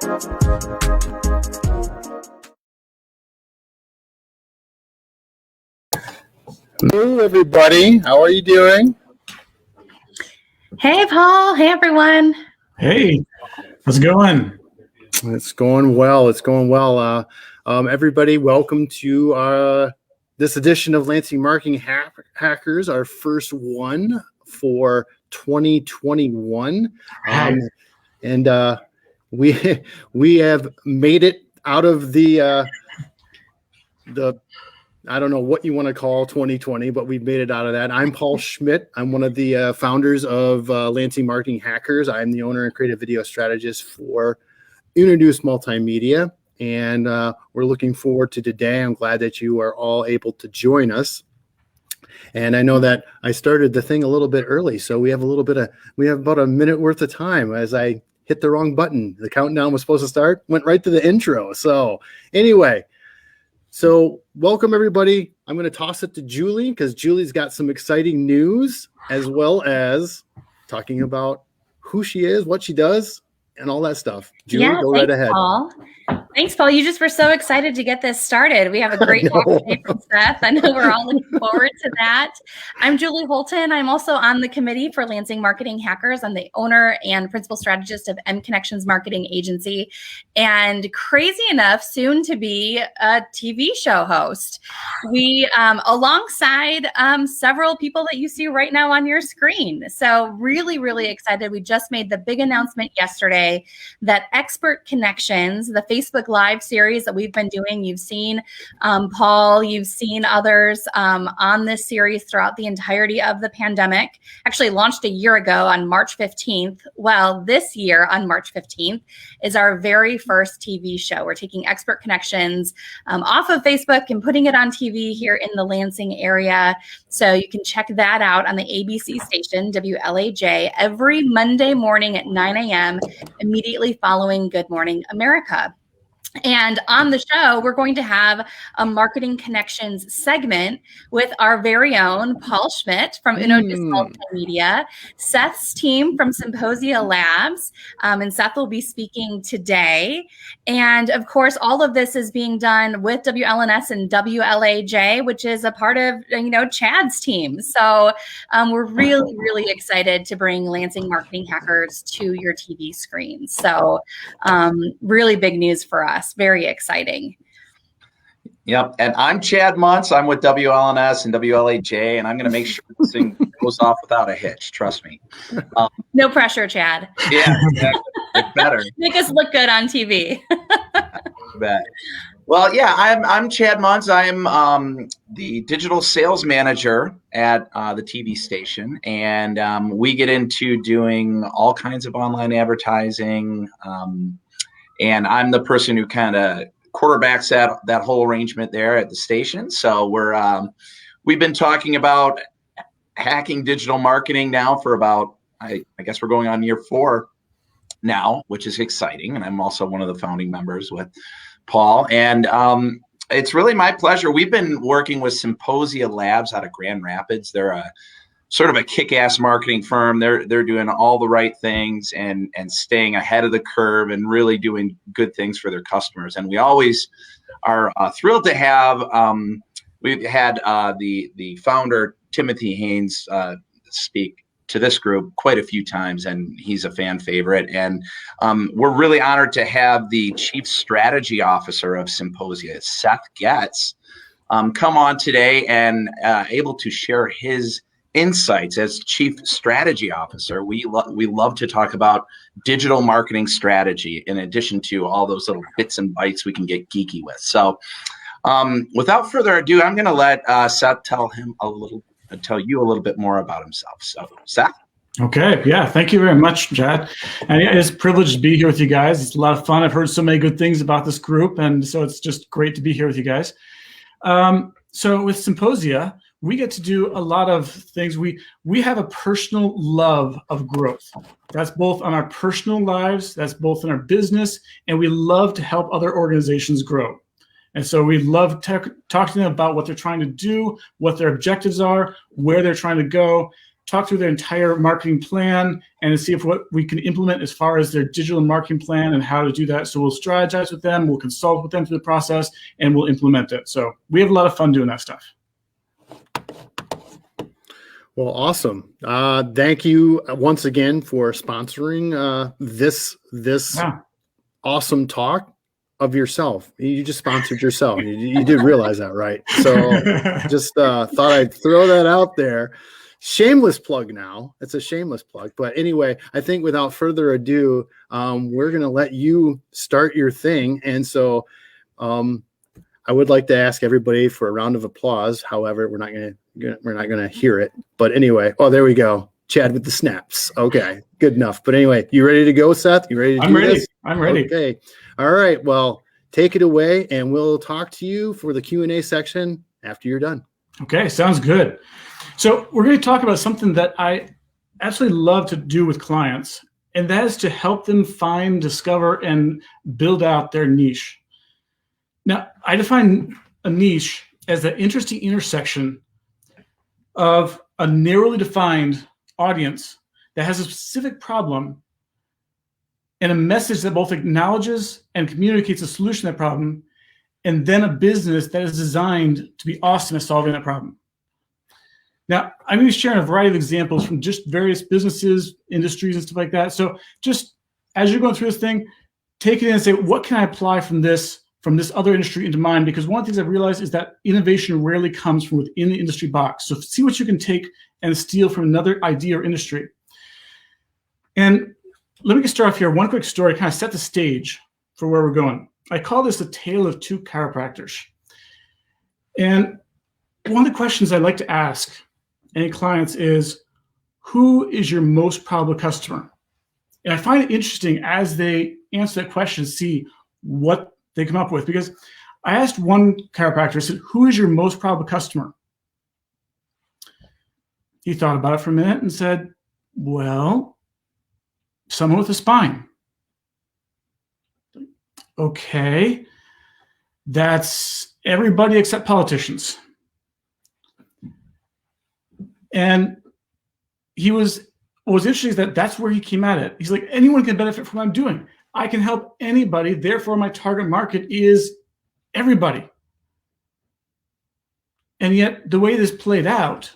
Hello, everybody. How are you doing? Hey, Paul. Hey, everyone. Hey, how's it going? It's going well. It's going well. Everybody, welcome to this edition of Lansing Marketing Hackers, our first one for 2021. And we have made it out of the I don't know what you want to call 2020, but we've made it out of that. I'm Paul Schmidt. I'm one of the founders of Lansing Marketing Hackers. I'm the owner and creative video strategist for Introduce Multimedia, and we're looking forward to today. I'm glad that you are all able to join us. And I know that I started the thing a little bit early, so we have about a minute worth of time as I hit the wrong button. The countdown was supposed to start, went right to the intro. So anyway. So welcome, everybody. I'm going to toss it to Julie because Julie's got some exciting news as well as talking about who she is, what she does, and all that stuff. Julie, go right ahead. Paul. Thanks, Paul. You just were so excited to get this started. We have a great talk today from Seth. I know we're all looking forward to that. I'm Julie Holton. I'm also on the committee for Lansing Marketing Hackers. I'm the owner and principal strategist of M Connections Marketing Agency, and crazy enough, soon to be a TV show host. We, alongside several people that you see right now on your screen. So really, really excited. We just made the big announcement yesterday that Expert Connections, the Facebook Live series that we've been doing. You've seen Paul, you've seen others on this series throughout the entirety of the pandemic. Actually launched a year ago on March 15th. Well, this year on March 15th is our very first TV show. We're taking Expert Connections off of Facebook and putting it on TV here in the Lansing area. So you can check that out on the ABC station, WLAJ, every Monday morning at 9 a.m., immediately following Good Morning America. And on the show, we're going to have a Marketing Connections segment with our very own Paul Schmidt from Introduce Multimedia, Seth's team from Symposia Labs, and Seth will be speaking today. And of course, all of this is being done with WLNS and WLAJ, which is a part of, Chad's team. So we're really, really excited to bring Lansing Marketing Hackers to your TV screens. So really big news for us. Very exciting. Yep. And I'm Chad Muntz. I'm with WLNS and WLAJ, and I'm going to make sure this thing goes off without a hitch. Trust me. No pressure, Chad. Yeah, exactly. It's better. Make us look good on TV. Bet. Well, yeah, I'm Chad Muntz. I'm the digital sales manager at the TV station, and we get into doing all kinds of online advertising. And I'm the person who kind of quarterbacks that whole arrangement there at the station. So we've been talking about hacking digital marketing now for about, I guess we're going on year 4 now, which is exciting. And I'm also one of the founding members with Paul. And it's really my pleasure. We've been working with Symposia Labs out of Grand Rapids. They're a sort of a kick-ass marketing firm. They're doing all the right things and staying ahead of the curve and really doing good things for their customers. And we always are thrilled to have. We've had the founder Timothy Haynes speak to this group quite a few times, and he's a fan favorite. And we're really honored to have the Chief Strategy Officer of Symposia, Seth Getz, come on today and able to share his insights as Chief Strategy Officer. We love to talk about digital marketing strategy in addition to all those little bits and bytes we can get geeky with. So without further ado, I'm going to let Seth tell you a little bit more about himself. So Seth. Okay. Yeah. Thank you very much, Chad. And it's a privilege to be here with you guys. It's a lot of fun. I've heard so many good things about this group, and so it's just great to be here with you guys. So with Symposia, we get to do a lot of things. We have a personal love of growth. That's both on our personal lives, that's both in our business, and we love to help other organizations grow. And so we love talking to them about what they're trying to do, what their objectives are, where they're trying to go, talk through their entire marketing plan and see if what we can implement as far as their digital marketing plan and how to do that. So we'll strategize with them, we'll consult with them through the process, and we'll implement it. So we have a lot of fun doing that stuff. Well, awesome. Thank you once again for sponsoring this awesome talk of yourself. You just sponsored yourself. You did realize that, right? So just thought I'd throw that out there. Shameless plug now. It's a shameless plug. But anyway, I think without further ado, we're going to let you start your thing. And so I would like to ask everybody for a round of applause. However, we're not going to hear it. But anyway, oh, there we go. Chad with the snaps. Okay, good enough. But anyway, you ready to go, Seth? You ready to do this? I'm ready. Okay. All right. Well, take it away, and we'll talk to you for the Q&A section after you're done. Okay, sounds good. So we're going to talk about something that I absolutely love to do with clients, and that is to help them find, discover, and build out their niche. Now, I define a niche as the interesting intersection of a narrowly defined audience that has a specific problem and a message that both acknowledges and communicates a solution to that problem, and then a business that is designed to be awesome at solving that problem. Now, I'm going to be sharing a variety of examples from just various businesses, industries, and stuff like that. So just as you're going through this thing, take it in and say, what can I apply from this other industry into mine? Because one of the things I've realized is that innovation rarely comes from within the industry box. So see what you can take and steal from another idea or industry. And let me get started off here. One quick story kind of set the stage for where we're going. I call this a tale of two chiropractors. And one of the questions I like to ask any clients is, who is your most probable customer? And I find it interesting as they answer that question, see what they come up with. Because I asked one chiropractor, I said, who is your most probable customer? He thought about it for a minute and said, well, someone with a spine. Okay, that's everybody except politicians. And what was interesting is that that's where he came at it. He's like, anyone can benefit from what I'm doing. I can help anybody. Therefore, my target market is everybody. And yet the way this played out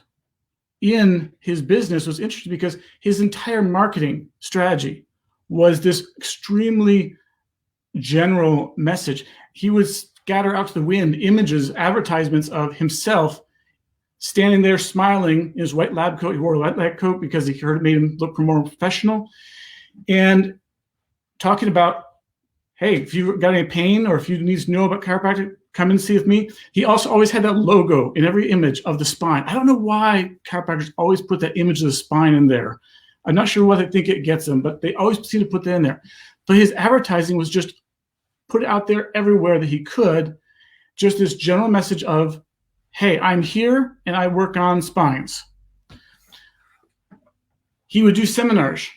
in his business was interesting because his entire marketing strategy was this extremely general message. He would scatter out to the wind images, advertisements of himself standing there smiling in his white lab coat. He wore a white lab coat because he heard it made him look more professional. And talking about, hey, if you've got any pain or if you need to know about chiropractic, come and see with me. He also always had that logo in every image of the spine. I don't know why chiropractors always put that image of the spine in there. I'm not sure what they think it gets them, but they always seem to put that in there. But his advertising was just put out there everywhere that he could, just this general message of, hey, I'm here and I work on spines. He would do seminars,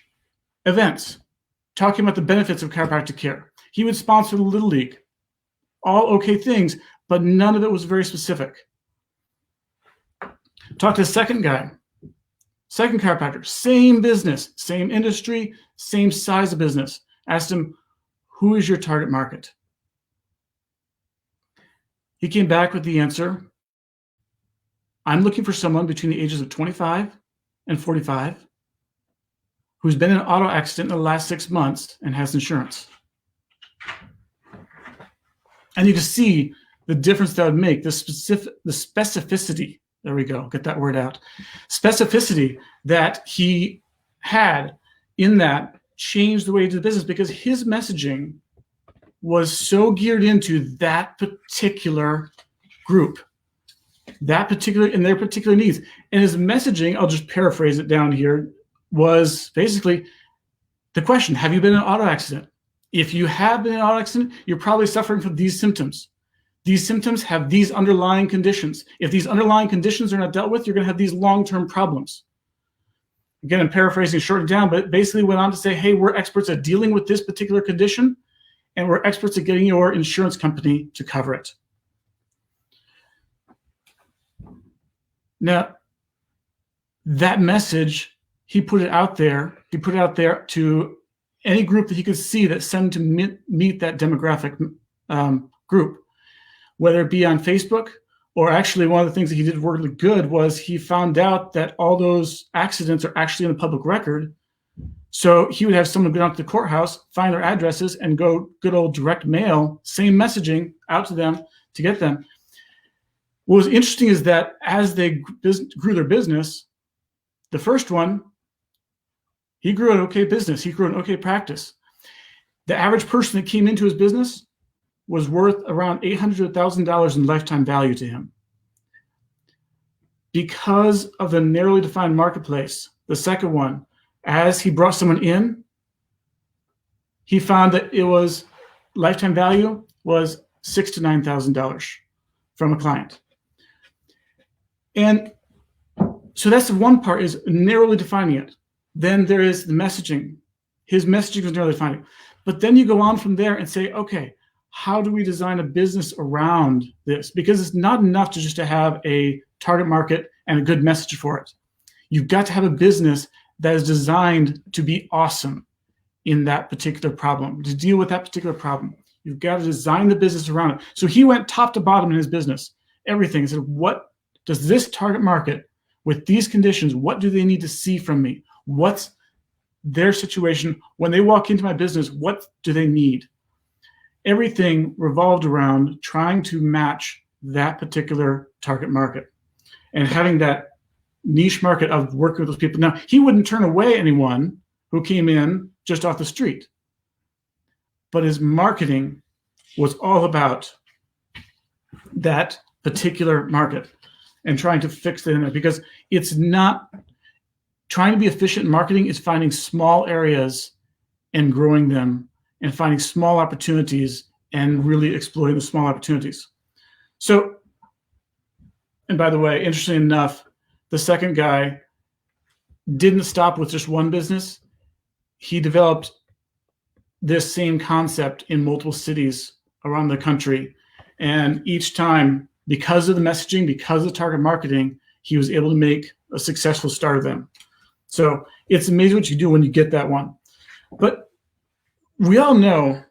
events, talking about the benefits of chiropractic care. He would sponsor the Little League. All okay things, but none of it was very specific. Talk to the second guy, second chiropractor, same business, same industry, same size of business. Asked him, who is your target market? He came back with the answer, I'm looking for someone between the ages of 25 and 45 who's been in an auto accident in the last 6 months and has insurance. And you can see the difference that would make, the specificity, there we go, get that word out, specificity that he had in that changed the way he did business because his messaging was so geared into that particular group, that particular, in their particular needs. And his messaging, I'll just paraphrase it down here, was basically the question, have you been in an auto accident? If you have been in an auto accident, you're probably suffering from these symptoms. These symptoms have these underlying conditions. If these underlying conditions are not dealt with, you're going to have these long-term problems. Again, I'm paraphrasing, shortened down, but basically went on to say, hey, we're experts at dealing with this particular condition, and we're experts at getting your insurance company to cover it. Now, that message, he put it out there. He put it out there to any group that he could see that sent to meet that demographic group, whether it be on Facebook, or actually one of the things that he did really good was he found out that all those accidents are actually in the public record. So he would have someone go down to the courthouse, find their addresses, and go good old direct mail, same messaging out to them to get them. What was interesting is that as they grew their business, the first one, he grew an okay business. He grew an okay practice. The average person that came into his business was worth around $800 to $1,000 in lifetime value to him. Because of the narrowly defined marketplace, the second one, as he brought someone in, he found that it was lifetime value was $6,000 to $9,000 from a client. And so that's the one part, is narrowly defining it. Then there is the messaging. His messaging was narrowly defining. But then you go on from there and say, okay, how do we design a business around this? Because it's not enough to just to have a target market and a good message for it. You've got to have a business that is designed to be awesome in that particular problem, to deal with that particular problem. You've got to design the business around it. So he went top to bottom in his business, everything. He said, what does this target market with these conditions, what do they need to see from me? What's their situation? When they walk into my business, what do they need? Everything revolved around trying to match that particular target market and having that niche market of working with those people. Now, he wouldn't turn away anyone who came in just off the street, but his marketing was all about that particular market and trying to fix it in there, because it's not trying to be efficient in marketing, is finding small areas and growing them and finding small opportunities and really exploiting the small opportunities. So, and by the way, interestingly enough, the second guy didn't stop with just one business. He developed this same concept in multiple cities around the country. And each time, because of the messaging, because of the target marketing, he was able to make a successful start of them. So it's amazing what you do when you get that one. But we all know,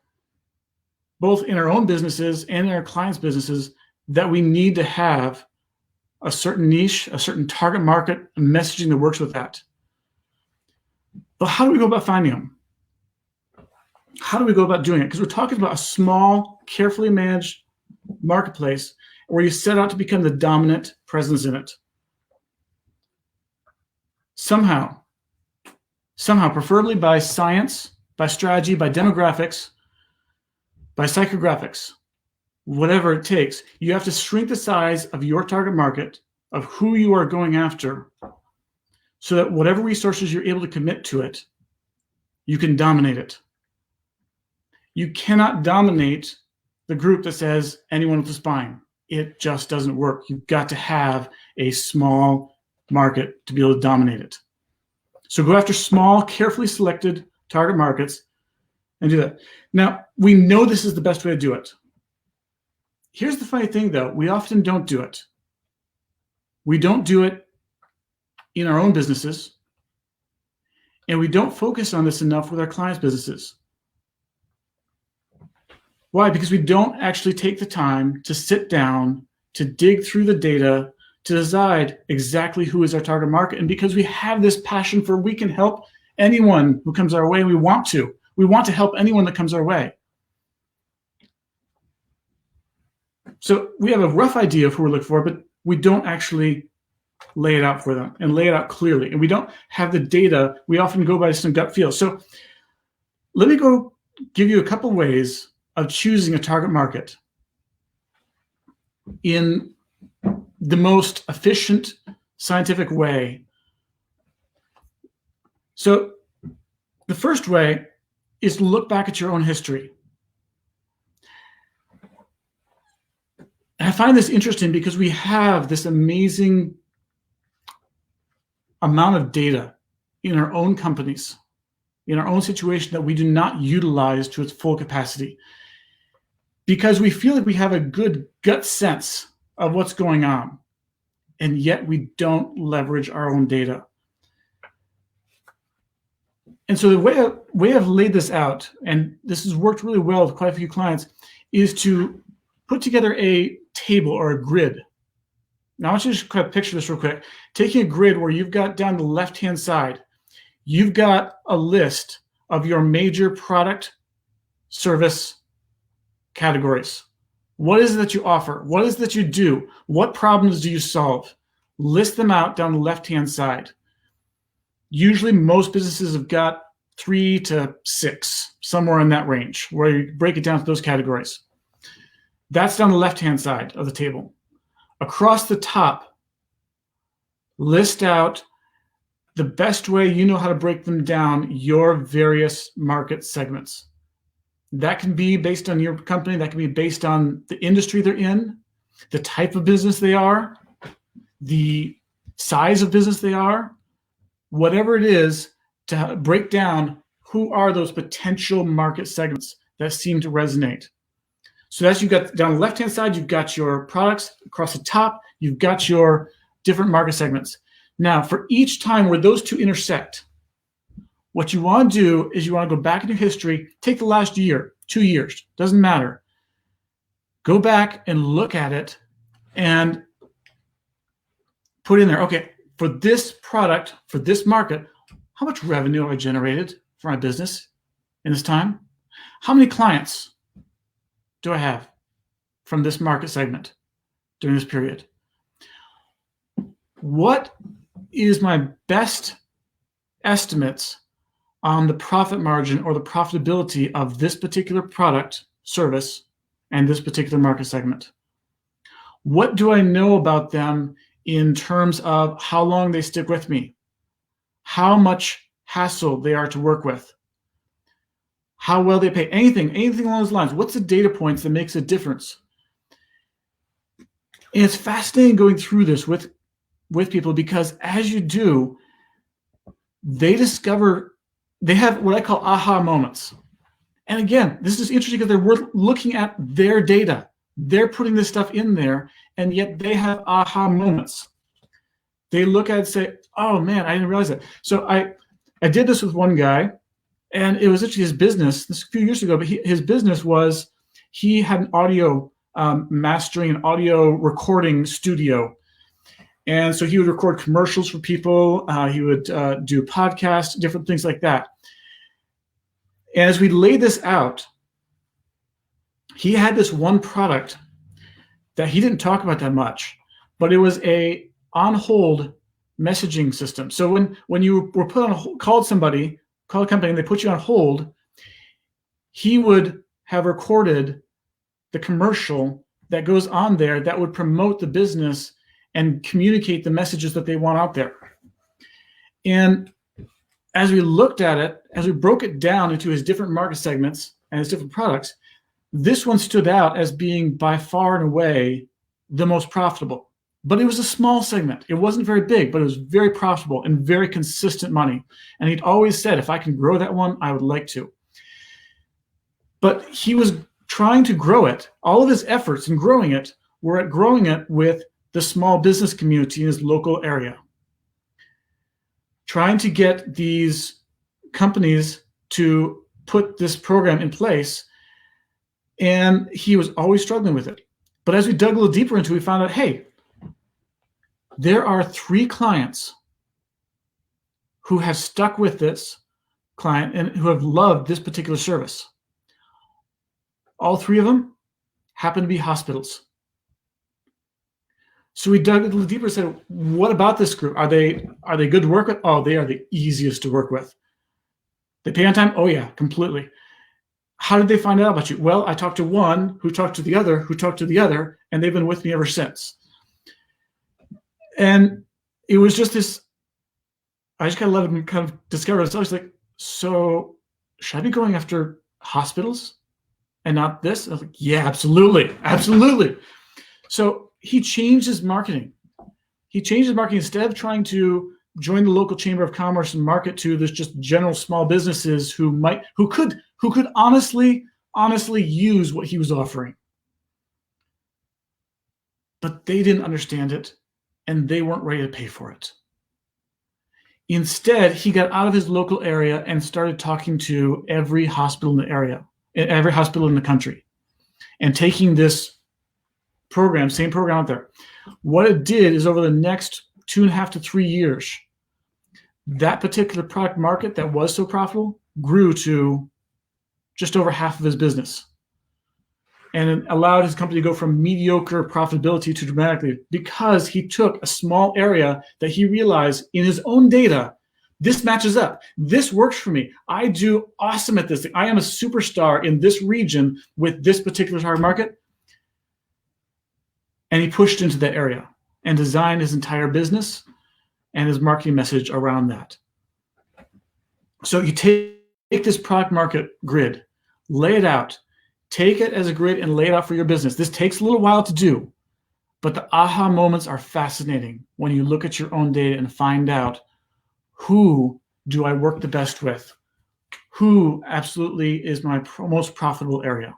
both in our own businesses and in our clients' businesses, that we need to have a certain niche, a certain target market, and messaging that works with that. But how do we go about finding them? How do we go about doing it? Because we're talking about a small, carefully managed marketplace where you set out to become the dominant presence in it. Somehow, preferably by science, by strategy, by demographics, by psychographics, whatever it takes, you have to shrink the size of your target market, of who you are going after, so that whatever resources you're able to commit to it, you can dominate it. You cannot dominate the group that says anyone with a spine. It just doesn't work. You've got to have a small market to be able to dominate it. So go after small, carefully selected target markets and do that. Now, we know this is the best way to do it. Here's the funny thing, though. We often don't do it. We don't do it in our own businesses, and we don't focus on this enough with our clients' businesses. Why? Because we don't actually take the time to sit down, to dig through the data, to decide exactly who is our target market. And because we have this passion for, we can help anyone who comes our way, we want to. We want to help anyone that comes our way. So we have a rough idea of who we're looking for, but we don't actually lay it out for them and lay it out clearly. And we don't have the data. We often go by some gut feel. So let me go give you a couple ways of choosing a target market in the most efficient, scientific way. So the first way is to look back at your own history. And I find this interesting because we have this amazing amount of data in our own companies, in our own situation, that we do not utilize to its full capacity, because we feel like we have a good gut sense of what's going on. and yet we don't leverage our own data. And so the way I've laid this out, and this has worked really well with quite a few clients, is to put together a table or a grid. Now I want you to just kind of picture this real quick. Taking a grid where you've got down the left-hand side, you've got a list of your major product, service categories. What is it that you offer? What is it that you do? What problems do you solve? List them out down the left-hand side. Usually most businesses have got 3 to 6, somewhere in that range, where you break it down to those categories. That's down the left-hand side of the table. Across the top, list out the best way you know how to break them down, your various market segments. That can be based on your company. That can be based on the industry they're in, the type of business they are, the size of business they are, whatever it is, to break down who are those potential market segments that seem to resonate. So that's, you've got down the left-hand side, you've got your products. Across the top, you've got your different market segments. Now, for each time where those two intersect, what you want to do is you want to go back into history, take the last year, 2 years, doesn't matter. Go back and look at it and put in there, okay, for this product, for this market, how much revenue have I generated for my business in this time? How many clients do I have from this market segment during this period? What is my best estimates on the profit margin or the profitability of this particular product, service, and this particular market segment? What do I know about them in terms of how long they stick with me, how much hassle they are to work with, how well they pay, anything along those lines? What's the data points that makes a difference? And it's fascinating going through this with people, because as you do, they discover, they have what I call aha moments. And again, this is interesting because they're looking at their data. They're putting this stuff in there, and yet they have aha moments. They look at it and say, oh man, I didn't realize that. So I did this with one guy, and it was actually his business, this a few years ago, but his business was, he had an audio mastering, an audio recording studio. And so he would record commercials for people. He would do podcasts, different things like that. And as we laid this out, he had this one product that he didn't talk about that much, but it was a on-hold messaging system. So when you were put on called a company, and they put you on hold, he would have recorded the commercial that goes on there that would promote the business and communicate the messages that they want out there. And as we looked at it, as we broke it down into his different market segments and his different products, this one stood out as being by far and away the most profitable. But it was a small segment. It wasn't very big, but it was very profitable and very consistent money. And he'd always said, if I can grow that one, I would like to. But he was trying to grow it. All of his efforts in growing it were at growing it with the small business community in his local area, trying to get these companies to put this program in place. And he was always struggling with it. But as we dug a little deeper into it, we found out, hey, there are 3 clients who have stuck with this client and who have loved this particular service. All 3 of them happen to be hospitals. So we dug a little deeper and said, what about this group? Are they good to work with? Oh, they are the easiest to work with. They pay on time? Oh yeah, completely. How did they find out about you? Well, I talked to one who talked to the other, who talked to the other, and they've been with me ever since. And it was just this, I just kind of let him kind of discover this. I was like, so should I be going after hospitals and not this? I was like, yeah, absolutely. Absolutely. So he changed his marketing. He changed his marketing. Instead of trying to join the local chamber of commerce and market to this just general small businesses who could honestly use what he was offering. But they didn't understand it. and they weren't ready to pay for it. Instead, he got out of his local area and started talking to every hospital in the area, every hospital in the country, and taking this program, same program out there. What it did is over the next 2.5 to 3 years, that particular product market that was so profitable grew to just over half of his business. And it allowed his company to go from mediocre profitability to dramatically, because he took a small area that he realized in his own data, this matches up. This works for me. I do awesome at this. I am a superstar in this region with this particular target market. And he pushed into that area and designed his entire business and his marketing message around that. So you take this product market grid, lay it out, take it as a grid and lay it out for your business. This takes a little while to do, but the aha moments are fascinating when you look at your own data and find out, who do I work the best with? Who absolutely is my most profitable area?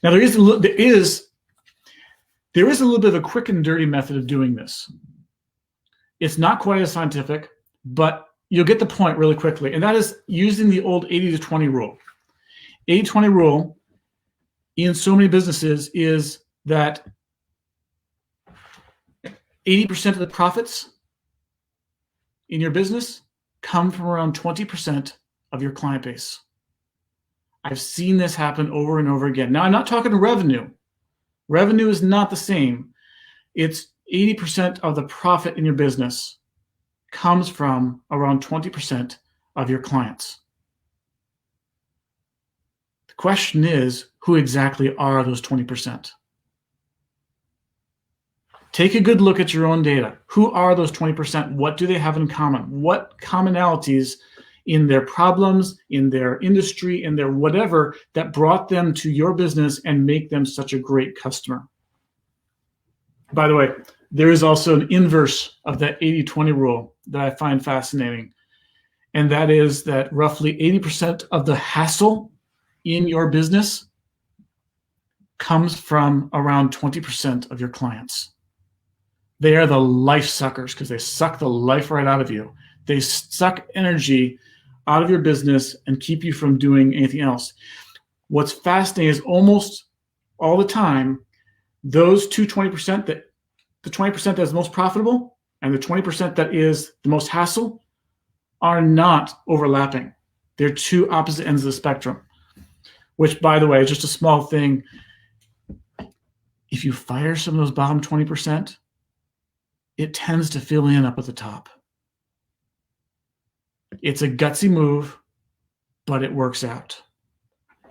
Now, there is a little bit of a quick and dirty method of doing this. It's not quite as scientific, but you'll get the point really quickly, and that is using the old 80-20 rule. 80-20 rule in so many businesses is that 80% of the profits in your business come from around 20% of your client base. I've seen this happen over and over again. Now, I'm not talking revenue. Revenue is not the same. It's 80% of the profit in your business comes from around 20% of your clients. The question is, who exactly are those 20%? Take a good look at your own data. Who are those 20%? What do they have in common? What commonalities in their problems, in their industry, in their whatever that brought them to your business and make them such a great customer? By the way, there is also an inverse of that 80-20 rule that I find fascinating. And that is that roughly 80% of the hassle in your business comes from around 20% of your clients. They are the life suckers because they suck the life right out of you. They suck energy out of your business and keep you from doing anything else. What's fascinating is almost all the time, those two 20%, that the 20% that is most profitable and the 20% that is the most hassle are not overlapping. They're two opposite ends of the spectrum, which, by the way, is just a small thing. If you fire some of those bottom 20%, it tends to fill in up at the top. It's a gutsy move, but it works out.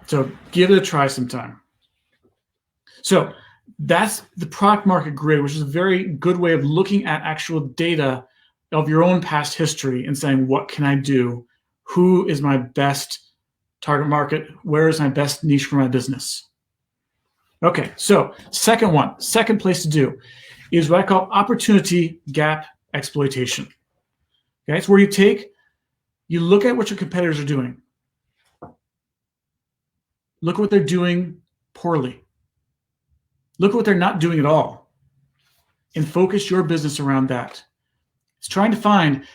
So give it a try sometime. So that's the product market grid, which is a very good way of looking at actual data of your own past history and saying, what can I do? Who is my best target market? Where is my best niche for my business? Okay, so second place to do is what I call opportunity gap exploitation. Okay, it's where you look at what your competitors are doing. Look at what they're doing poorly. Look at what they're not doing at all. And focus your business around that. It's trying to find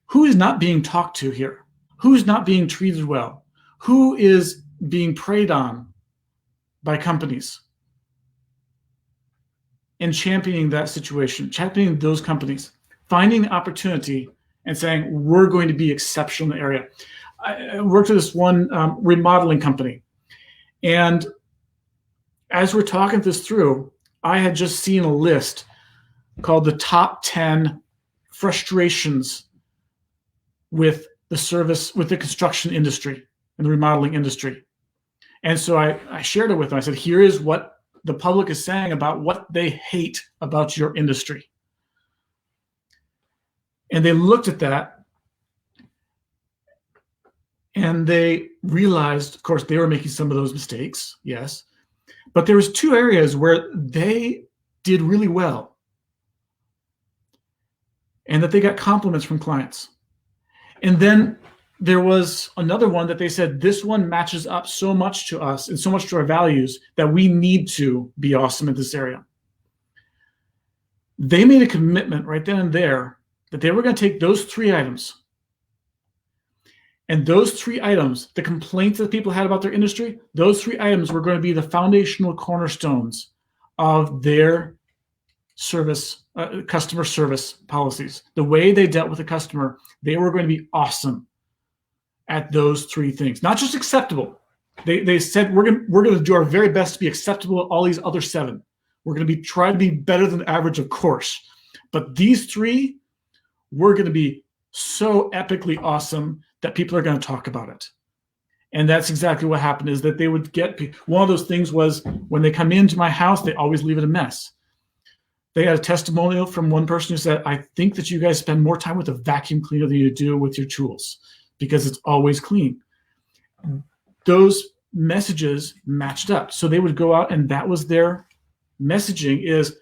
who is not being talked to here, who's not being treated well, who is being preyed on by companies, and championing that situation, championing those companies, finding the opportunity and saying, we're going to be exceptional in the area. I worked with this one remodeling company. And as we're talking this through, I had just seen a list called the top 10 frustrations with the construction industry and the remodeling industry. And so I shared it with them. I said, here is what the public is saying about what they hate about your industry. And they looked at that and they realized, of course, they were making some of those mistakes, yes. But there was two areas where they did really well and that they got compliments from clients. And then there was another one that they said, this one matches up so much to us and so much to our values that we need to be awesome at this area. They made a commitment right then and there that they were going to take those 3 items. And those 3 items, the complaints that people had about their industry, those 3 items were going to be the foundational cornerstones of their service, customer service policies. The way they dealt with the customer, they were going to be awesome at those 3 things. Not just acceptable. They said we're going to do our very best to be acceptable at all these other 7. We're going to try to be better than average, of course. But these 3, we're going to be so epically awesome that people are going to talk about it. And that's exactly what happened, is that they would get, one of those things was when they come into my house, they always leave it a mess. They had a testimonial from one person who said, I think that you guys spend more time with a vacuum cleaner than you do with your tools because it's always clean. Those messages matched up. So they would go out, and that was their messaging, is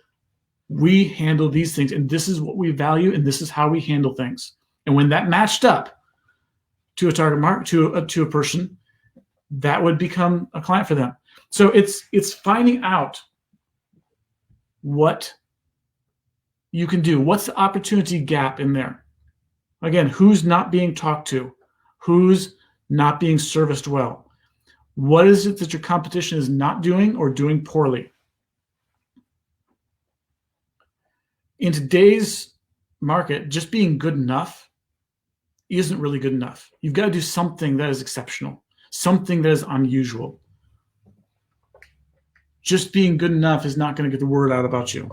we handle these things, and this is what we value, and this is how we handle things. And when that matched up to a target market, to a person, that would become a client for them. So it's finding out what you can do. What's the opportunity gap in there? Again, who's not being talked to? Who's not being serviced well? What is it that your competition is not doing or doing poorly? In today's market, just being good enough isn't really good enough. You've got to do something that is exceptional, something that is unusual. Just being good enough is not going to get the word out about you.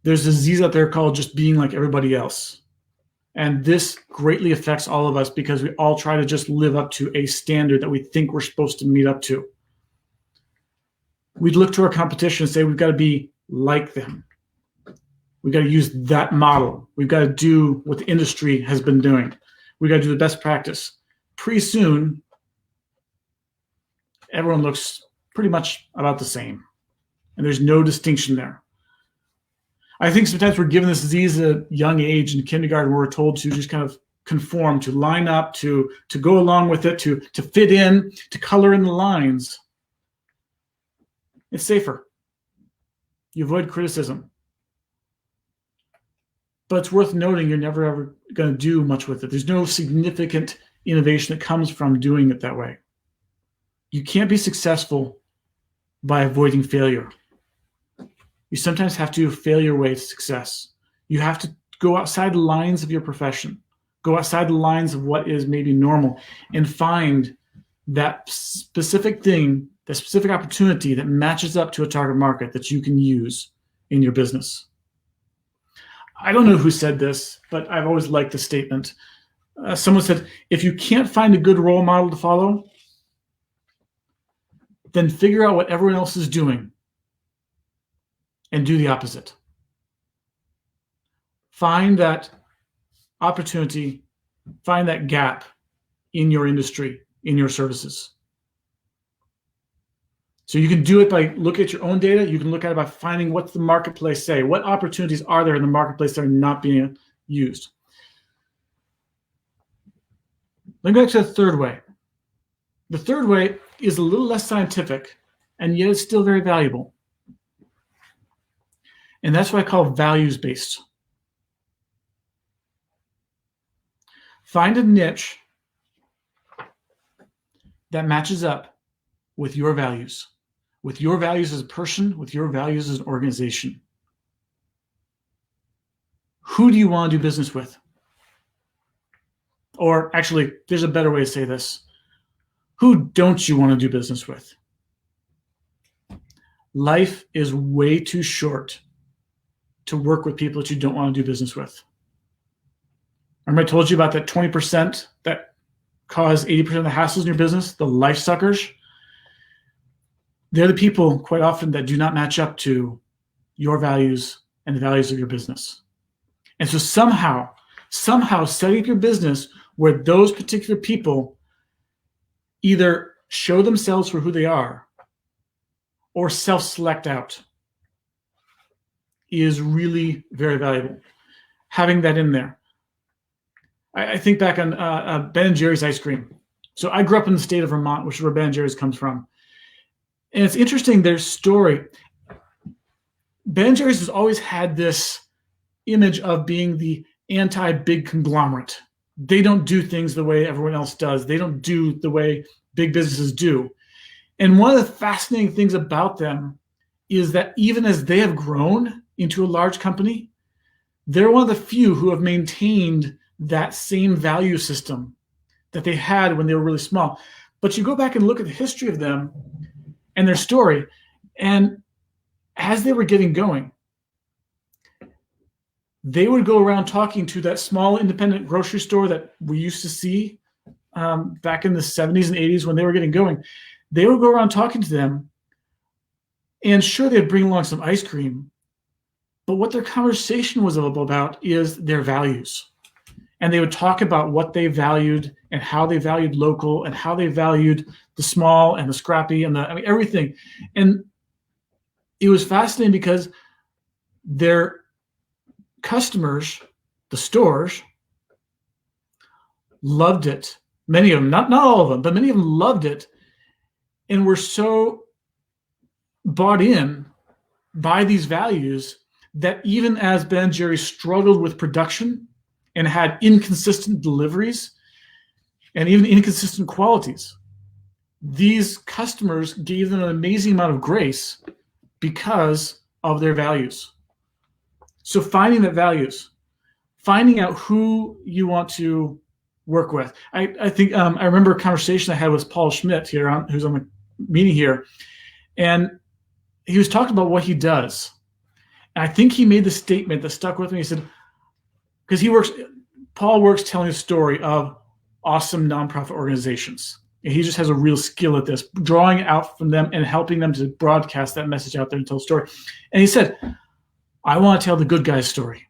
There's a disease out there called just being like everybody else. And this greatly affects all of us because we all try to just live up to a standard that we think we're supposed to meet up to. We'd look to our competition and say we've got to be like them. We've got to use that model. We've got to do what the industry has been doing. We've got to do the best practice. Pretty soon, everyone looks pretty much about the same. And there's no distinction there. I think sometimes we're given this disease at a young age in kindergarten where we're told to just kind of conform, to line up, to go along with it, to fit in, to color in the lines. It's safer. You avoid criticism. But it's worth noting you're never ever going to do much with it. There's no significant innovation that comes from doing it that way. You can't be successful by avoiding failure. You sometimes have to fail your way to success. You have to go outside the lines of your profession, go outside the lines of what is maybe normal, and find that specific thing, that specific opportunity that matches up to a target market that you can use in your business. I don't know who said this, but I've always liked the statement. Someone said, if you can't find a good role model to follow, then figure out what everyone else is doing and do the opposite. Find that opportunity, find that gap in your industry, in your services. So you can do it by looking at your own data. You can look at it by finding what's the marketplace say. What opportunities are there in the marketplace that are not being used? Let me go back to the third way. The third way is a little less scientific, and yet it's still very valuable. And that's what I call values-based. Find a niche that matches up with your values as a person, with your values as an organization. Who do you want to do business with? Or actually, there's a better way to say this. Who don't you want to do business with? Life is way too short to work with people that you don't want to do business with. Remember I told you about that 20% that cause 80% of the hassles in your business, the life suckers? They're the people quite often that do not match up to your values and the values of your business. And so somehow setting up your business where those particular people either show themselves for who they are or self-select out is really very valuable. Having that in there. I think back on Ben & Jerry's ice cream. So I grew up in the state of Vermont, which is where Ben & Jerry's comes from. And it's interesting, their story. Ben & Jerry's has always had this image of being the anti-big conglomerate. They don't do things the way everyone else does. They don't do the way big businesses do. And one of the fascinating things about them is that even as they have grown into a large company, they're one of the few who have maintained that same value system that they had when they were really small. But you go back and look at the history of them and their story, and as they were getting going, they would go around talking to that small independent grocery store that we used to see back in the 70s and 80s when they were getting going. They would go around talking to them, and sure, they'd bring along some ice cream, but what their conversation was about is their values. And they would talk about what they valued and how they valued local and how they valued the small and the scrappy and everything. And it was fascinating because their customers, the stores, loved it. Many of them, not all of them, but many of them loved it and were so bought in by these values that even as Ben & Jerry's struggled with production and had inconsistent deliveries and even inconsistent qualities, these customers gave them an amazing amount of grace because of their values. So finding that values, finding out who you want to work with. I think I remember a conversation I had with Paul Schmidt here, who's on the meeting here, and he was talking about what he does. And I think he made the statement that stuck with me. He said, because Paul works telling a story of awesome nonprofit organizations. And he just has a real skill at this, drawing out from them and helping them to broadcast that message out there and tell a story. And he said, I want to tell the good guy's story.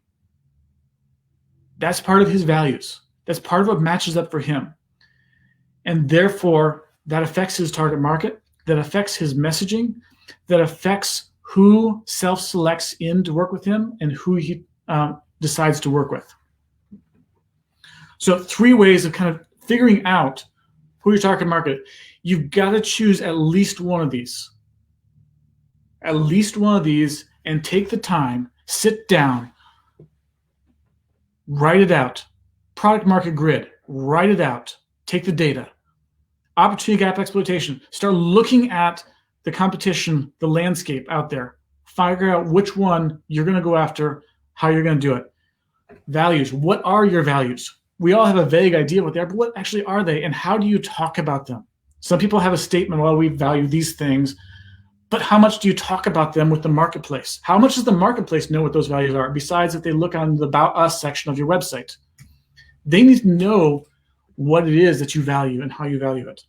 That's part of his values. That's part of what matches up for him. And therefore, that affects his target market, that affects his messaging, that affects who self-selects in to work with him and who he decides to work with. So 3 ways of kind of figuring out who your target market. You've got to choose at least one of these. At least one of these, and take the time, sit down, write it out. Product market grid, write it out. Take the data. Opportunity gap exploitation. Start looking at the competition, the landscape out there. Figure out which one you're going to go after, how you're going to do it. Values. What are your values? We all have a vague idea what they are, but what actually are they, and how do you talk about them? Some people have a statement, well, we value these things, but how much do you talk about them with the marketplace? How much does the marketplace know what those values are, besides if they look on the About Us section of your website? They need to know what it is that you value and how you value it.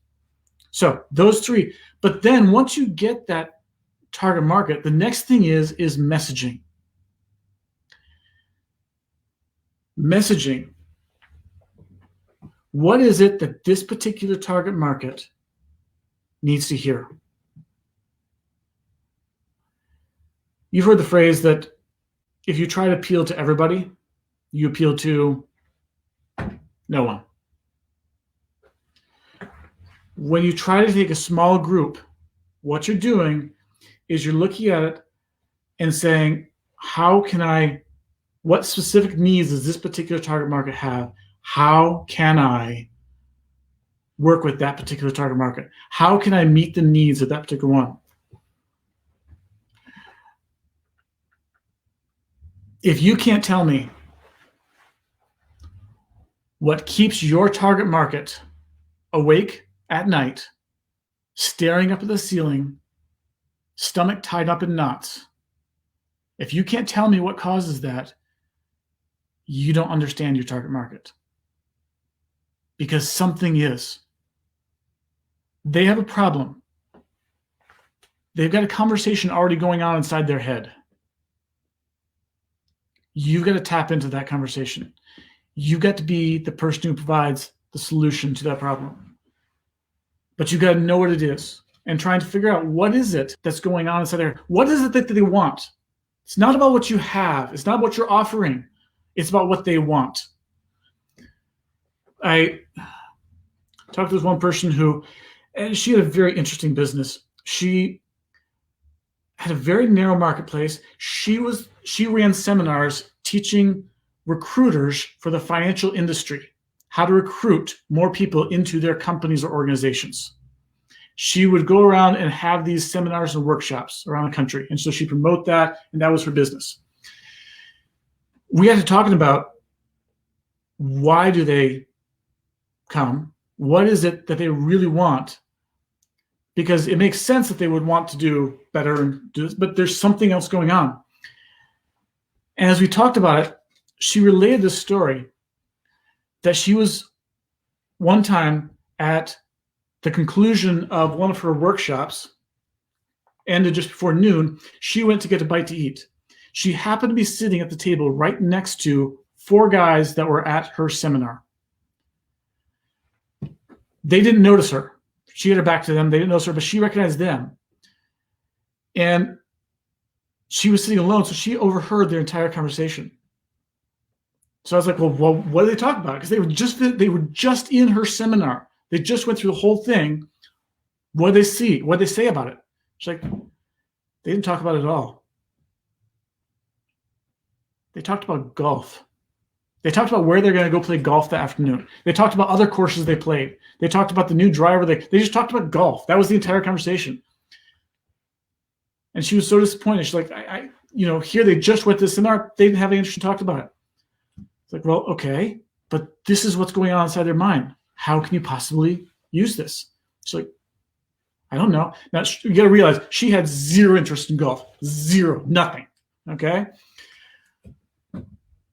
So those 3. But then once you get that target market, the next thing is messaging. Messaging. What is it that this particular target market needs to hear? You've heard the phrase that if you try to appeal to everybody, you appeal to no one. When you try to take a small group, what you're doing is you're looking at it and saying, what specific needs does this particular target market have? How can I work with that particular target market? How can I meet the needs of that particular one? If you can't tell me what keeps your target market awake at night, staring up at the ceiling, stomach tied up in knots, if you can't tell me what causes that, you don't understand your target market. Because something is. They have a problem. They've got a conversation already going on inside their head. You've got to tap into that conversation. You've got to be the person who provides the solution to that problem. But you've got to know what it is and trying to figure out what is it that's going on inside there. What is it that they want? It's not about what you have. It's not what you're offering. It's about what they want. I talked to this one person and she had a very interesting business. She had a very narrow marketplace. She ran seminars teaching recruiters for the financial industry how to recruit more people into their companies or organizations. She would go around and have these seminars and workshops around the country. And so she promoted that, and that was her business. We had to talk about, why do they come? What is it that they really want? Because it makes sense that they would want to do better and do this, but there's something else going on. And as we talked about it, she related this story that she was one time at the conclusion of one of her workshops, ended just before noon. She went to get a bite to eat. She happened to be sitting at the table right next to 4 guys that were at her seminar. They didn't notice her. She had her back to them. They didn't notice her, but she recognized them. And she was sitting alone, so she overheard their entire conversation. So I was like, well, what did they talk about? Because they were just in her seminar. They just went through the whole thing. What did they see? What did they say about it? She's like, they didn't talk about it at all. They talked about golf. They talked about where they're going to go play golf that afternoon. They talked about other courses they played. They talked about the new driver. They just talked about golf. That was the entire conversation. And she was so disappointed. She's like, here they just went to the seminar. They didn't have any interest to talk about it. It's like, well, okay, but this is what's going on inside their mind. How can you possibly use this? She's like, I don't know. Now, you got to realize she had zero interest in golf. Zero. Nothing. Okay?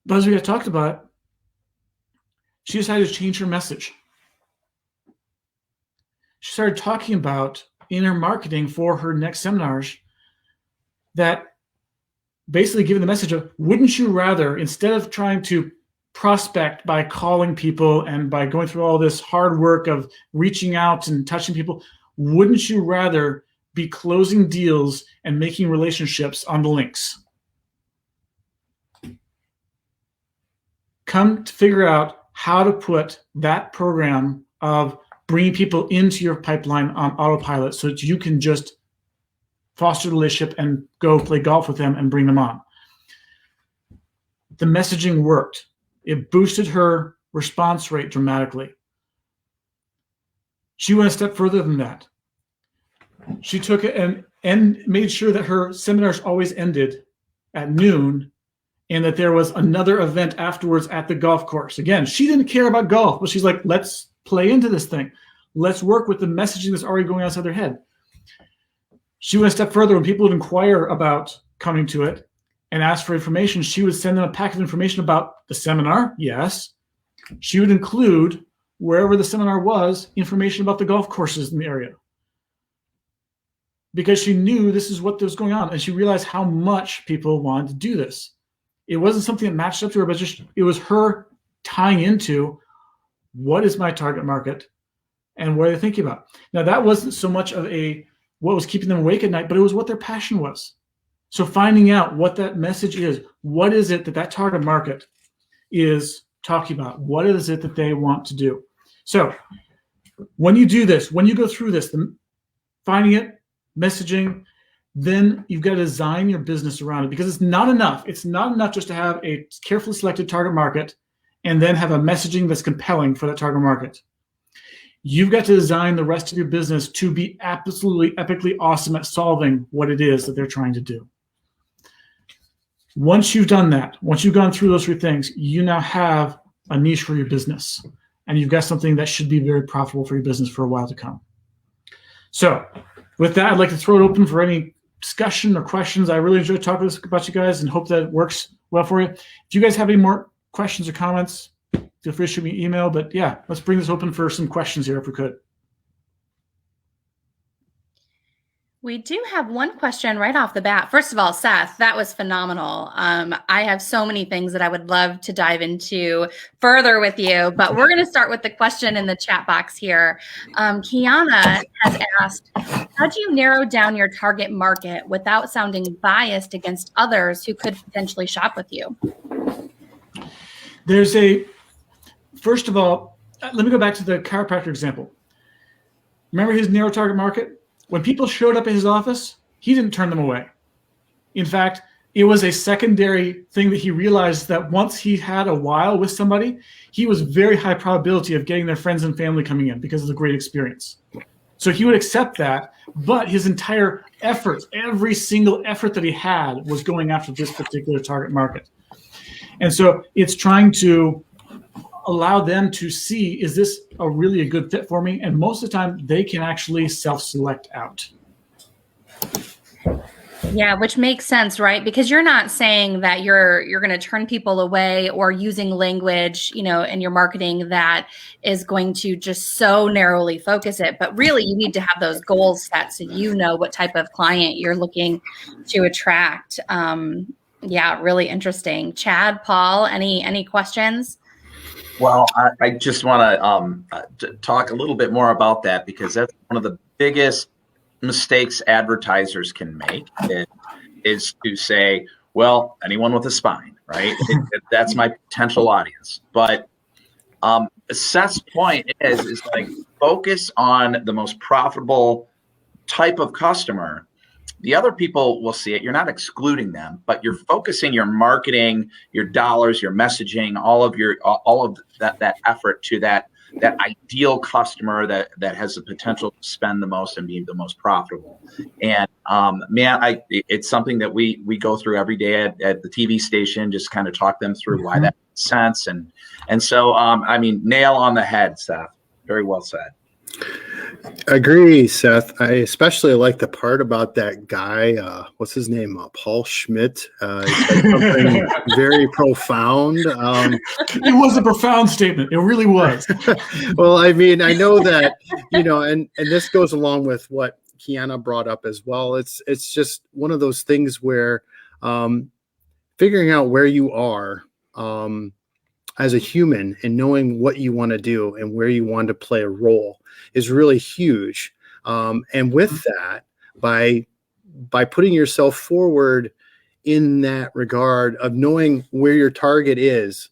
But as we got talked about it, she decided to change her message. She started talking about, in her marketing for her next seminars, that basically giving the message of, wouldn't you rather, instead of trying to prospect by calling people and by going through all this hard work of reaching out and touching people, wouldn't you rather be closing deals and making relationships on the links? Come to figure out how to put that program of bringing people into your pipeline on autopilot so that you can just foster the relationship and go play golf with them and bring them on. The messaging worked. It boosted her response rate dramatically. She went a step further than that. She took it and made sure that her seminars always ended at noon, and that there was another event afterwards at the golf course. Again, she didn't care about golf, but she's like, let's play into this thing. Let's work with the messaging that's already going on inside their head. She went a step further. When people would inquire about coming to it and ask for information, she would send them a packet of information about the seminar. Yes. She would include, wherever the seminar was, information about the golf courses in the area. Because she knew this is what was going on, and she realized how much people wanted to do this. It wasn't something that matched up to her, but just it was her tying into, what is my target market and what are they thinking about? Now, that wasn't so much of what was keeping them awake at night, but it was what their passion was. So finding out what that message is, what is it that target market is talking about? What is it that they want to do? So when you do this, when you go through this, finding it, messaging, then you've got to design your business around it, because it's not enough. It's not enough just to have a carefully selected target market and then have a messaging that's compelling for that target market. You've got to design the rest of your business to be absolutely epically awesome at solving what it is that they're trying to do. Once you've done that, once you've gone through those 3 things, you now have a niche for your business, and you've got something that should be very profitable for your business for a while to come. So with that, I'd like to throw it open for any discussion or questions. I really enjoyed talking about you guys and hope that it works well for you. If you guys have any more questions or comments, feel free to shoot me an email. But yeah, let's bring this open for some questions here if we could. We do have one question right off the bat. First of all, Seth, that was phenomenal. I have so many things that I would love to dive into further with you, but we're going to start with the question in the chat box here. Kiana has asked, how do you narrow down your target market without sounding biased against others who could potentially shop with you? First of all, let me go back to the chiropractor example. Remember his narrow target market? When people showed up at his office, he didn't turn them away. In fact, it was a secondary thing that he realized that once he had a while with somebody, he was very high probability of getting their friends and family coming in because of the great experience. So he would accept that, but his entire effort, every single effort that he had was going after this particular target market. And so it's trying to allow them to see, is this really a good fit for me? And most of the time they can actually self-select out. Yeah, which makes sense, right? Because you're not saying that you're going to turn people away or using language, in your marketing that is going to just so narrowly focus it. But really, you need to have those goals set so you know what type of client you're looking to attract. Yeah, really interesting. Chad, Paul, any questions? Well, I just want to talk a little bit more about that, because that's one of the biggest mistakes advertisers can make is to say, well, anyone with a spine, right? That's my potential audience. But Seth's point is like, focus on the most profitable type of customer. The other people will see it. You're not excluding them, but you're focusing your marketing, your dollars, your messaging, all of that effort to that ideal customer that has the potential to spend the most and be the most profitable. And it's something that we go through every day at the TV station, just kind of talk them through why that makes sense. And so, nail on the head, Seth. Very well said. Agree, Seth. I especially like the part about that guy. What's his name? Paul Schmidt. He said something very profound. It was a profound statement. It really was. Well, I know that, and this goes along with what Kiana brought up as well. It's just one of those things where figuring out where you are as a human and knowing what you want to do and where you want to play a role is really huge. And with that, by putting yourself forward in that regard of knowing where your target is,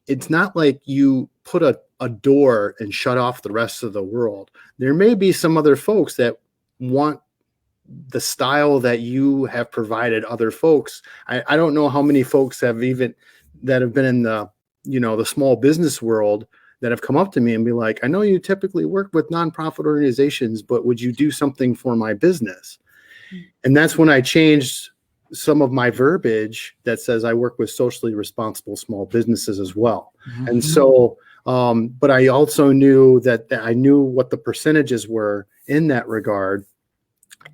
it's not like you put a door and shut off the rest of the world. There may be some other folks that want the style that you have provided other folks. I don't know how many folks that have been in the small business world that have come up to me and be like, I know you typically work with nonprofit organizations, but would you do something for my business? And that's when I changed some of my verbiage that says I work with socially responsible small businesses as well. Mm-hmm. And so, but I also knew that I knew what the percentages were in that regard.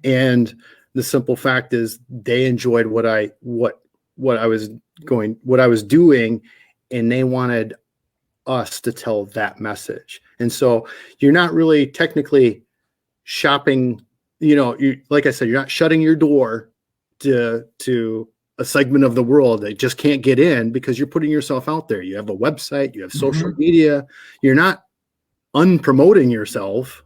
And the simple fact is they enjoyed what I was doing, and they wanted us to tell that message. And so you're not really technically shopping, like I said, you're not shutting your door to a segment of the world that just can't get in, because you're putting yourself out there. You have a website, you have social media. You're not unpromoting yourself.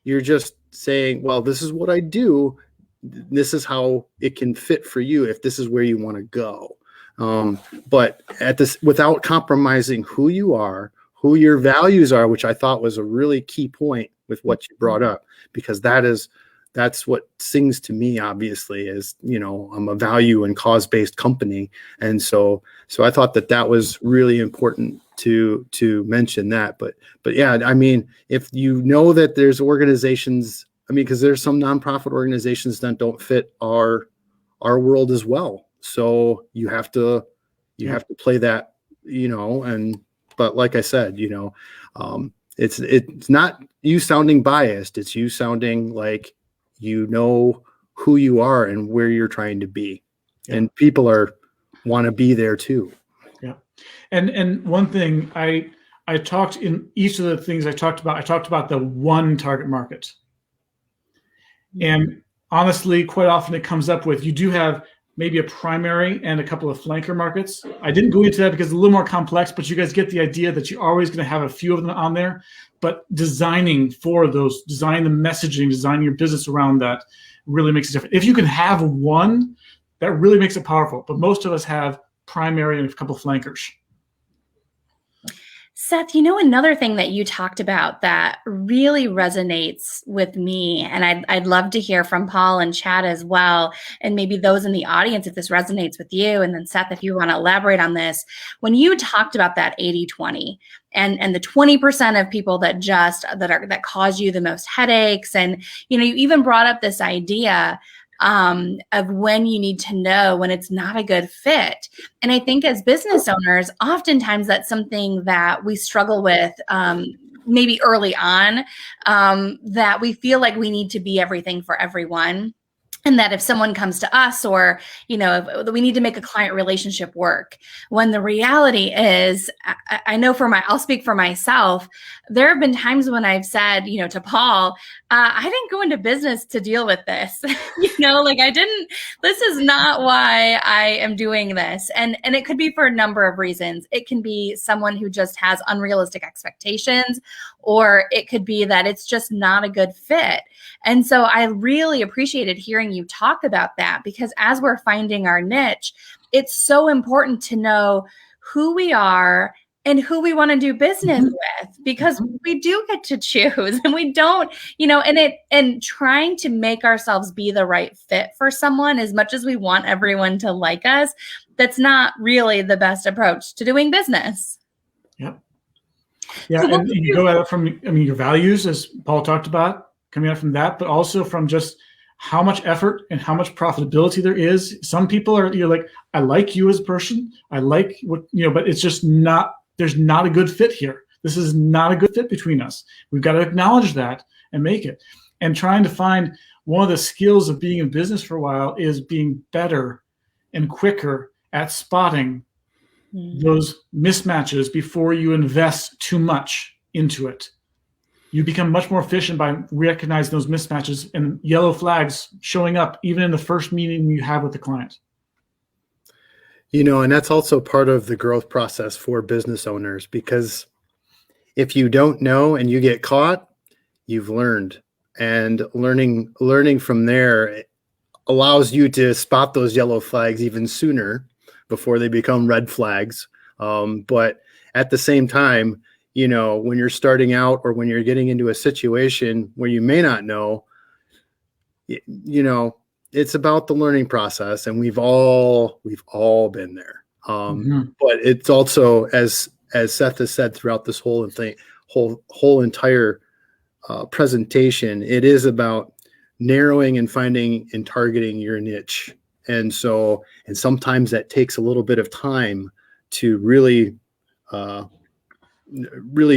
You're just saying, well, this is what I do. This is how it can fit for you if this is where you want to go. But without compromising who you are, who your values are, which I thought was a really key point with what you brought up, because that's what sings to me, obviously, is, I'm a value and cause-based company. And so I thought that was really important to mention that. But yeah, if you know that there's organizations, because there's some nonprofit organizations that don't fit our world as well. So you have to play that, but like I said, it's not you sounding biased. It's you sounding like who you are and where you're trying to be. Yeah. And people want to be there too. Yeah. And one thing I talked in each of the things I talked about the one target market. And honestly, quite often it comes up with, you do have maybe a primary and a couple of flanker markets. I didn't go into that because it's a little more complex, but you guys get the idea that you're always going to have a few of them on there. But designing for those, designing the messaging, designing your business around that really makes a difference. If you can have one, that really makes it powerful. But most of us have primary and a couple of flankers. Seth, you know, another thing that you talked about that really resonates with me, and I'd love to hear from Paul and Chad as well, and maybe those in the audience if this resonates with you, and then Seth, if you want to elaborate on this. When you talked about that 80-20 and the 20% of people that cause you the most headaches, and you know, you even brought up this idea of when you need to know when it's not a good fit. And I think as business owners, oftentimes that's something that we struggle with maybe early on, that we feel like we need to be everything for everyone. And that if someone comes to us, or, you know, if we need to make a client relationship work, when the reality is, I know I'll speak for myself. There have been times when I've said, you know, to Paul, I didn't go into business to deal with this. You know, like this is not why I am doing this. And it could be for a number of reasons. It can be someone who just has unrealistic expectations, or it could be that it's just not a good fit. And so I really appreciated hearing you talk about that, because as we're finding our niche, it's so important to know who we are and who we want to do business with, because we do get to choose, and we don't, you know, and trying to make ourselves be the right fit for someone as much as we want everyone to like us, that's not really the best approach to doing business. Yep. Yeah. So and you go at it from, your values, as Paul talked about, coming out from that, but also from just how much effort and how much profitability there is. Some people you're like, I like you as a person. I like what, but it's just there's not a good fit here. This is not a good fit between us. We've got to acknowledge that and make it. And trying to find one of the skills of being in business for a while is being better and quicker at spotting those mismatches before you invest too much into it. You become much more efficient by recognizing those mismatches and yellow flags showing up even in the first meeting you have with the client. You know, and that's also part of the growth process for business owners, because if you don't know and you get caught, you've learned. And learning from there allows you to spot those yellow flags even sooner before they become red flags. But at the same time, you know, when you're starting out or when you're getting into a situation where you may not know, you know, it's about the learning process, and we've all been there. But it's also, as Seth has said throughout this whole entire presentation, it is about narrowing and finding and targeting your niche. And sometimes that takes a little bit of time to really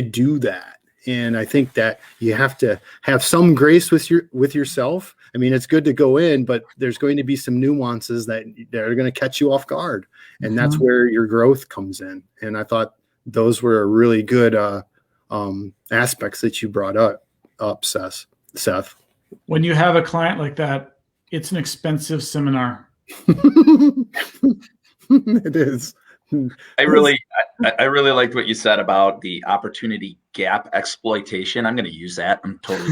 do that. And I think that you have to have some grace with yourself. I mean, it's good to go in, but there's going to be some nuances that are going to catch you off guard. And that's where your growth comes in. And I thought those were really good aspects that you brought up, Seth. When you have a client like that, it's an expensive seminar. It is. I really liked what you said about the opportunity gap exploitation. I'm going to use that. I'm totally.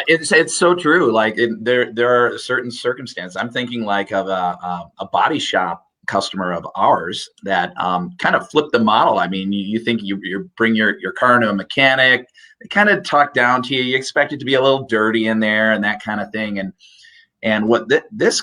It's so true. Like there are certain circumstances. I'm thinking like of a body shop customer of ours that kind of flipped the model. I mean, you think you bring your car into a mechanic, they kind of talk down to you. You expect it to be a little dirty in there and that kind of thing. And what this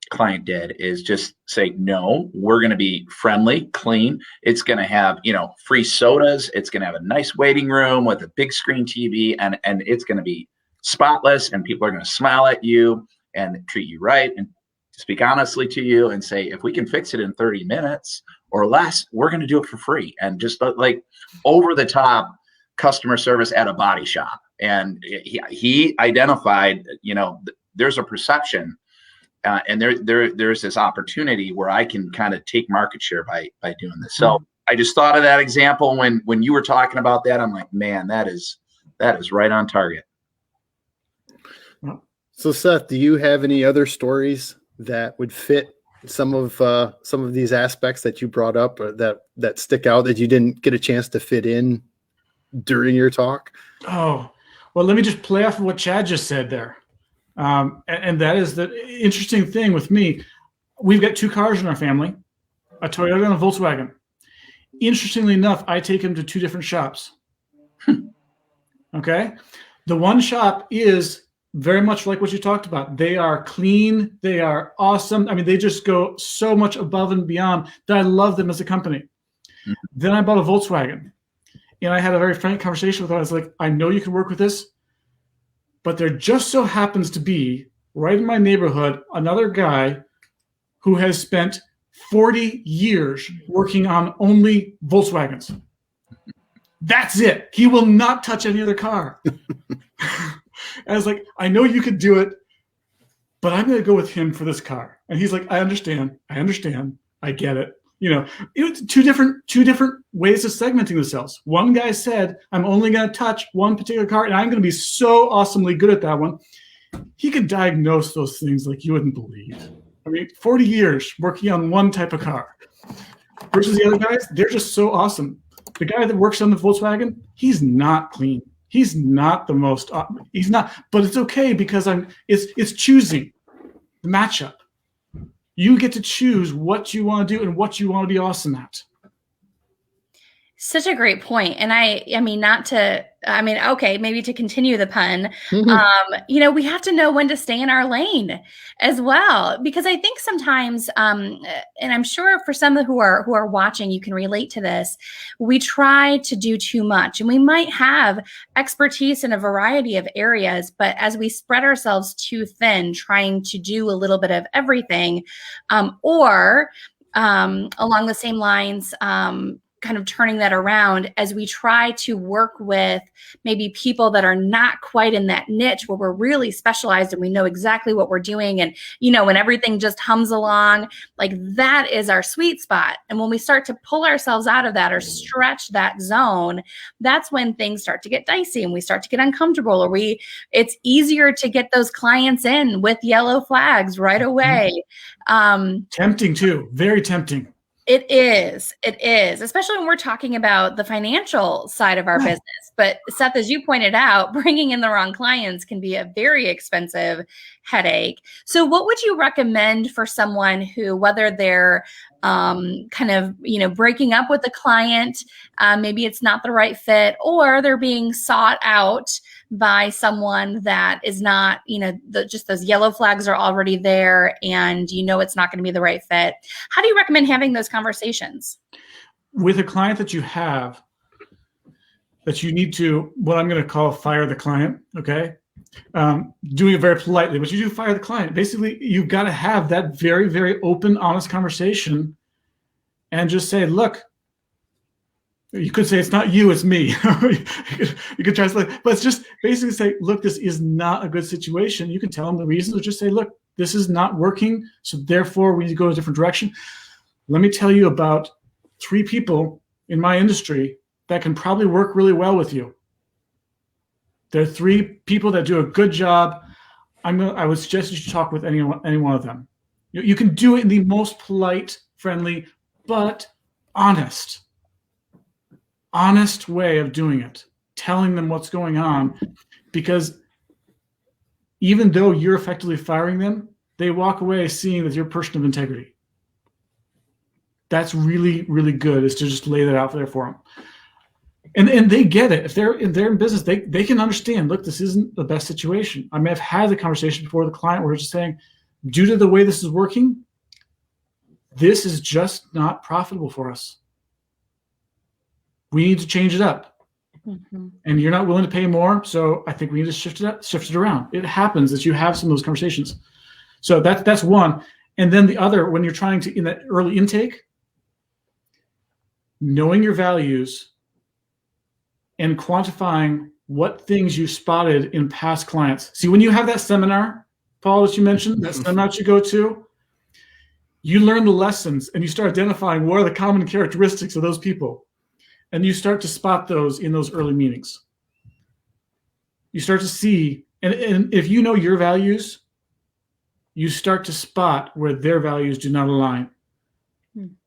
client did is just say, no, we're going to be friendly, clean. It's going to have, free sodas. It's going to have a nice waiting room with a big screen TV, and it's going to be spotless, and people are going to smile at you and treat you right and speak honestly to you and say, if we can fix it in 30 minutes or less, we're going to do it for free. And just like over the top customer service at a body shop. And he identified, there's a perception and there's this opportunity where I can kind of take market share by doing this. So I just thought of that example when you were talking about that. I'm like, man, that is right on target. So Seth, do you have any other stories that would fit some of these aspects that you brought up, or that stick out that you didn't get a chance to fit in during your talk? Oh, well, let me just play off of what Chad just said there. And that is the interesting thing with me. We've got two cars in our family, a Toyota and a Volkswagen. Interestingly enough, I take him to 2 different shops. Okay. The one shop is very much like what you talked about. They are clean. They are awesome. I mean, they just go so much above and beyond that I love them as a company. Mm-hmm. Then I bought a Volkswagen, and I had a very frank conversation with them. I was like, I know you can work with this, but there just so happens to be right in my neighborhood another guy who has spent 40 years working on only Volkswagens. That's it. He will not touch any other car. I was like, I know you could do it, but I'm going to go with him for this car. And he's like, I understand. I get it. You know, two different ways of segmenting themselves. One guy said, I'm only going to touch one particular car, and I'm going to be so awesomely good at that one. He could diagnose those things like you wouldn't believe. I mean, 40 years working on one type of car versus the other guys, they're just so awesome. The guy that works on the Volkswagen, he's not clean. He's not the most. He's not. But it's okay because it's choosing the matchup. You get to choose what you want to do and what you want to be awesome at. Such a great point. And okay, maybe to continue the pun, we have to know when to stay in our lane as well, because I think sometimes, and I'm sure for some who are watching, you can relate to this. We try to do too much, and we might have expertise in a variety of areas, but as we spread ourselves too thin, trying to do a little bit of everything, or along the same lines, kind of turning that around as we try to work with maybe people that are not quite in that niche where we're really specialized and we know exactly what we're doing. And, when everything just hums along, like that is our sweet spot. And when we start to pull ourselves out of that or stretch that zone, that's when things start to get dicey and we start to get uncomfortable, or it's easier to get those clients in with yellow flags right away. Tempting too, very tempting. It is, especially when we're talking about the financial side of our business. But Seth, as you pointed out, bringing in the wrong clients can be a very expensive headache. So what would you recommend for someone who, whether they're breaking up with a client, maybe it's not the right fit, or they're being sought out by someone that is not, just those yellow flags are already there and it's not going to be the right fit. How do you recommend having those conversations? With a client that you have, that you need to, what I'm going to call fire the client, okay? Doing it very politely, but you do fire the client. Basically, you've got to have that very, very open, honest conversation and just say, look, you could say it's not you, it's me. You could translate, but it's just basically say, look, this is not a good situation. You can tell them the reasons, or just say, look, this is not working, so therefore we need to go a different direction. Let me tell you about 3 people in my industry that can probably work really well with you. There are 3 people that do a good job. I would suggest you should talk with any one of them. You can do it in the most polite, friendly, but honest way of doing it, telling them what's going on, because even though you're effectively firing them, they walk away seeing that you're a person of integrity. That's really, really good, is to just lay that out there for them. And they get it. If they're in business, they can understand, look, this isn't the best situation. I may have had the conversation before with the client where we're just saying, due to the way this is working, this is just not profitable for us. We need to change it up. Mm-hmm. And you're not willing to pay more, so I think we need to shift it around. It happens that you have some of those conversations. So that's one. And then the other, when you're trying to, in that early intake, knowing your values and quantifying what things you spotted in past clients. See, when you have that seminar, Paul, that you mentioned, that seminar that you go to, you learn the lessons and you start identifying what are the common characteristics of those people. And you start to spot those in those early meetings. You start to see, and if you know your values, you start to spot where their values do not align.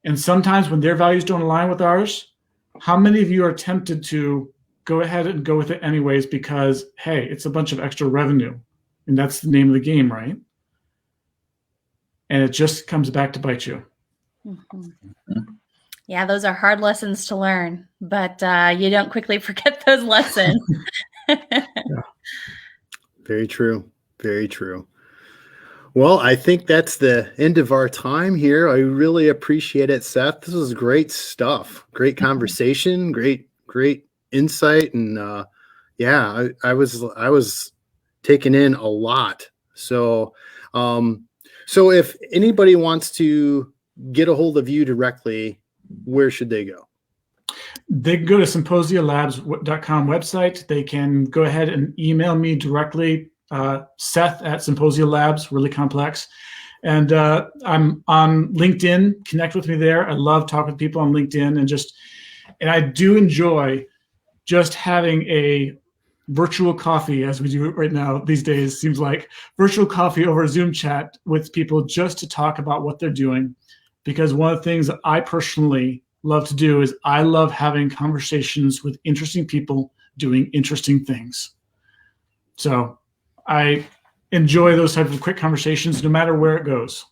And sometimes when their values don't align with ours, how many of you are tempted to go ahead and go with it anyways because, hey, it's a bunch of extra revenue, and that's the name of the game, right? And it just comes back to bite you. Mm-hmm. Yeah, those are hard lessons to learn, but you don't quickly forget those lessons. Very true. Very true. Well, I think that's the end of our time here. I really appreciate it, Seth. This was great stuff. Great conversation. Great insight. And I was taking in a lot. So, so if anybody wants to get a hold of you directly, where should they go? They can go to symposialabs.com website. They can go ahead and email me directly, Seth at Symposia Labs, really complex. And I'm on LinkedIn. Connect with me there. I love talking to people on LinkedIn, and I do enjoy just having a virtual coffee, as we do it right now these days. Seems like virtual coffee over Zoom chat with people just to talk about what they're doing. Because one of the things that I personally love to do is I love having conversations with interesting people doing interesting things. So I enjoy those types of quick conversations no matter where it goes.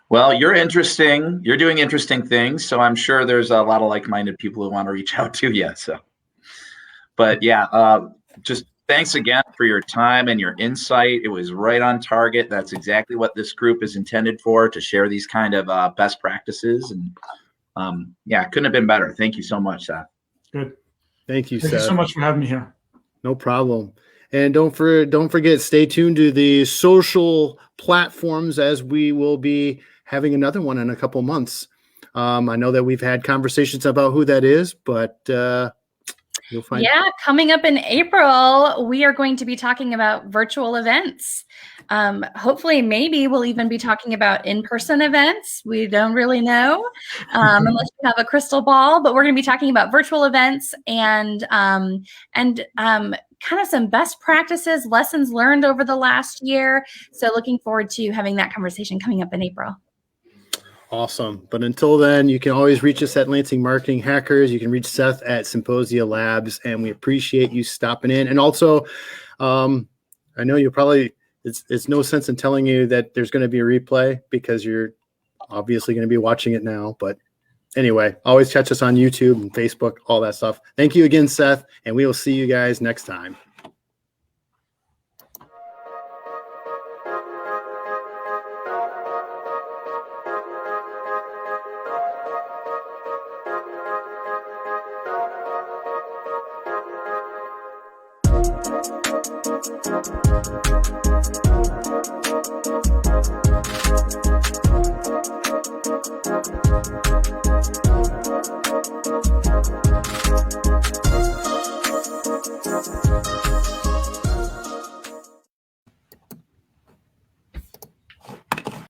Well, you're interesting. You're doing interesting things. So I'm sure there's a lot of like-minded people who want to reach out to you. So, but yeah, just thanks again for your time and your insight. It was right on target. That's exactly what this group is intended for, to share these kind of best practices. And yeah, couldn't have been better. Thank you so much, Seth. Good. Thank you, Thank Seth. you so much for having me here. No problem. And don't forget, stay tuned to the social platforms, as we will be having another one in a couple months. I know that we've had conversations about who that is, but you'll find. Yeah, coming up in April, we are going to be talking about virtual events. Hopefully, maybe we'll even be talking about in-person events. We don't really know, unless you have a crystal ball. But we're going to be talking about virtual events and kind of some best practices, lessons learned over the last year. So looking forward to having that conversation coming up in April. Awesome. But until then, you can always reach us at Lansing Marketing Hackers. You can reach Seth at Symposia Labs, and we appreciate you stopping in. And also, I know you'll probably, it's no sense in telling you that there's going to be a replay because you're obviously going to be watching it now. But anyway, always catch us on YouTube and Facebook, all that stuff. Thank you again, Seth, and we will see you guys next time.